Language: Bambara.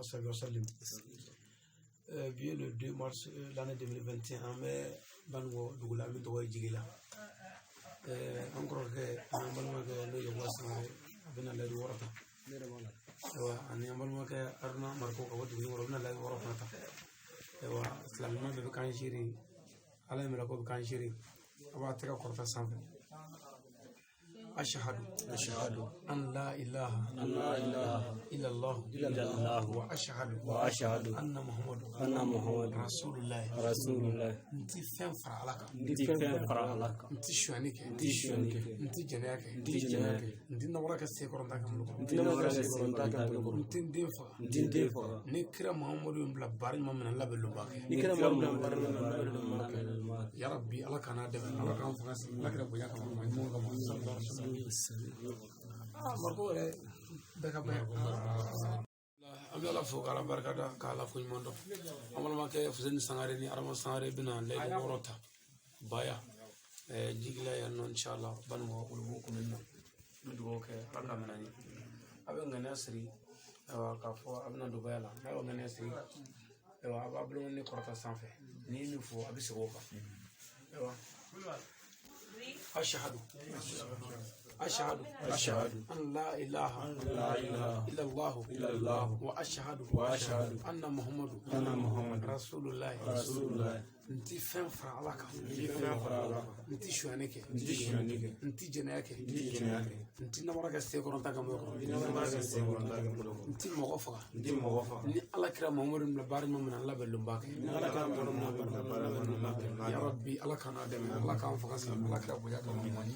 وصحبه وسلم. Bien le 2 mars l'année 2021, mais Bango Dougla Midoy Jigila. Encore que Ambalmaka no Yawasana, Abena Lady Warata. And Ambalmaka Arna Marco, what we were not like Warata. Slamma Kanshiri, Alamako Kanshiri, about Taka Korta Sample. أشهد أن لا إله إلا الله وأشهد أن محمد رسول الله نتي فين فرعلك نتي شوانيك نتي جناك نتي نورك السيكورن تاك نتي دينفا نكرا محمد بلا بارين من الله باللباك يا ربي الله كان دم الله كان فاس الله كان بيا كمان Marco Ami ala fo kala barkada kala fo mondo amal ma ke fusen sangare ni arama sangare bina le worota baya jigla ya non inshallah banmo ulbu kunna ndugo ke raka manani aben ngana asri ka fo abna do bayala na ngana asri abablo ni korta sanfe ni mi fo abisigo ka أشهد أن لا إله إلا الله وأشهد أن محمد رسول الله نتي فين فرعلك نتي شوانيك نتي جناك نتي نمرك السيكورن تاك نتي مغفى ني الله كرام محمد من بار من الله باللمباك يا ربي الله كان ادم الله كان فقس الله كرام بيا كمان